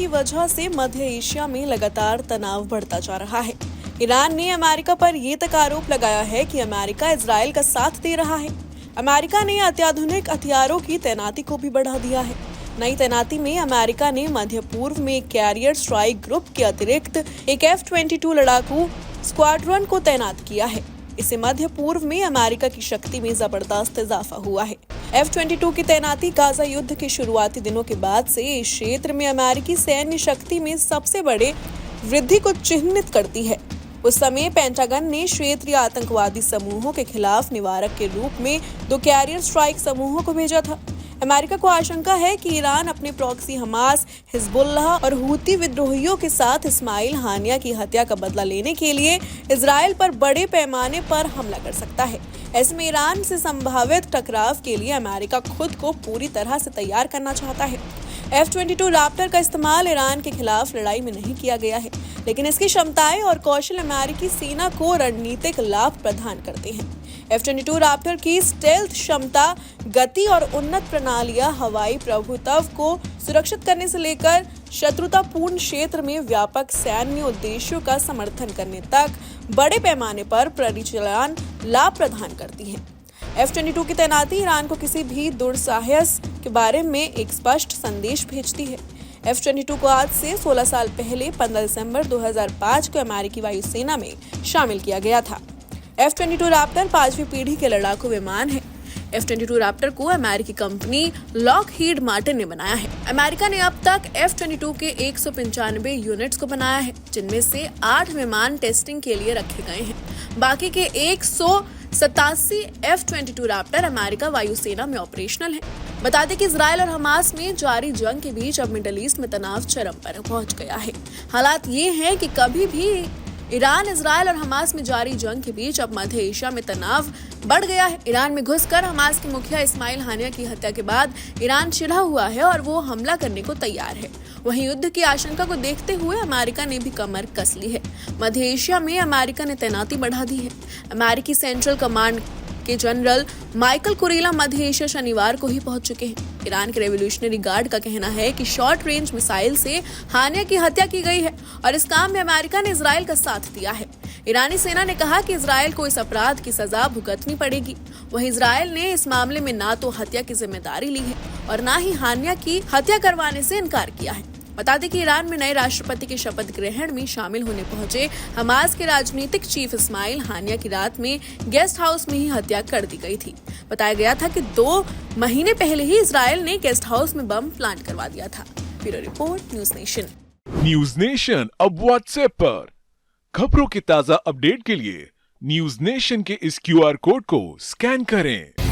की वजह से मध्य एशिया में लगातार तनाव बढ़ता जा रहा है। ईरान ने अमेरिका पर ये तक आरोप लगाया है कि अमेरिका इजराइल का साथ दे रहा है। अमेरिका ने अत्याधुनिक हथियारों की तैनाती को भी बढ़ा दिया है। नई तैनाती में अमेरिका ने मध्य पूर्व में कैरियर स्ट्राइक ग्रुप के अतिरिक्त एक F-22 लड़ाकू स्क्वाड्रन को तैनात किया है। इससे मध्य पूर्व में अमेरिका की शक्ति में जबरदस्त इजाफा हुआ है। F-22 की तैनाती गाजा युद्ध के शुरुआती दिनों के बाद से इस क्षेत्र में अमेरिकी सैन्य शक्ति में सबसे बड़े वृद्धि को चिन्हित करती है। उस समय पेंटागन ने क्षेत्रीय आतंकवादी समूहों के खिलाफ निवारक के रूप में 2 कैरियर स्ट्राइक समूहों को भेजा था। अमेरिका को आशंका है कि ईरान अपने प्रॉक्सी हमास, हिजबुल्लाह और हूती विद्रोहियों के साथ इस्माइल हानिया की हत्या का बदला लेने के लिए इजराइल पर बड़े पैमाने पर हमला कर सकता है। ऐसे में ईरान से संभावित टकराव के लिए अमेरिका खुद को पूरी तरह से तैयार करना चाहता है। F-22 रैप्टर का इस्तेमाल ईरान के खिलाफ लड़ाई में नहीं किया गया है, लेकिन इसकी क्षमताएं और कौशल अमेरिकी सेना को रणनीतिक लाभ प्रदान करते हैं। F-22 रैप्टर की स्टेल्थ क्षमता, गति और उन्नत प्रणालियां हवाई प्रभुत्व को सुरक्षित करने से लेकर शत्रुतापूर्ण क्षेत्र में व्यापक सैन्य उद्देश्यों का समर्थन करने तक बड़े पैमाने पर परिचालन लाभ प्रदान करती है। F-22 की तैनाती ईरान को किसी भी दुस्साहस के बारे में एक स्पष्ट संदेश भेजती है। F-22 को आज से 16 साल पहले 15 दिसंबर 2005 को अमेरिकी वायुसेना में शामिल किया गया था। F-22 रैप्टर 5वीं पीढ़ी के लड़ाकू विमान है। F-22 रैप्टर को अमेरिकी कंपनी लॉकहीड मार्टिन ने बनाया है। अमेरिका ने अब तक F-22 के 195 यूनिट्स को बनाया है, जिनमें से 8 विमान टेस्टिंग के लिए रखे गए हैं। बाकी के 187 F-22 रैप्टर अमेरिका वायुसेना में ऑपरेशनल है। बता दें कि इजराइल और हमास में जारी जंग के बीच अब मिडल ईस्ट में तनाव चरम पर पहुंच गया है। हालात ये हैं कि कभी भी ईरान, इजराइल और हमास में जारी जंग के बीच अब मध्य एशिया में तनाव बढ़ गया है। ईरान में घुसकर हमास के मुखिया इस्माइल हानिया की हत्या के बाद ईरान चिढ़ा हुआ है और वो हमला करने को तैयार है। वहीं युद्ध की आशंका को देखते हुए अमेरिका ने भी कमर कस ली है। मध्य एशिया में अमेरिका ने तैनाती बढ़ा दी है। अमेरिकी सेंट्रल कमांड के जनरल माइकल कुरेला मध्य एशिया शनिवार को ही पहुंच चुके हैं। ईरान के रेवोल्यूशनरी गार्ड का कहना है कि शॉर्ट रेंज मिसाइल से हानिया की हत्या की गई है और इस काम में अमेरिका ने इजराइल का साथ दिया है। ईरानी सेना ने कहा कि इजराइल को इस अपराध की सजा भुगतनी पड़ेगी। वहीं इजराइल ने इस मामले में ना तो हत्या की जिम्मेदारी ली है और ना ही हानिया की हत्या करवाने से इनकार किया है। बता दें कि ईरान में नए राष्ट्रपति के शपथ ग्रहण में शामिल होने पहुंचे हमास के राजनीतिक चीफ इस्माइल हानिया की रात में गेस्ट हाउस में ही हत्या कर दी गई थी। बताया गया था कि 2 महीने पहले ही इजराइल ने गेस्ट हाउस में बम प्लांट करवा दिया था। Bureau report, news nation. News nation अब व्हाट्सएप पर खबरों के ताजा अपडेट के लिए न्यूज नेशन के इस QR कोड को स्कैन करें।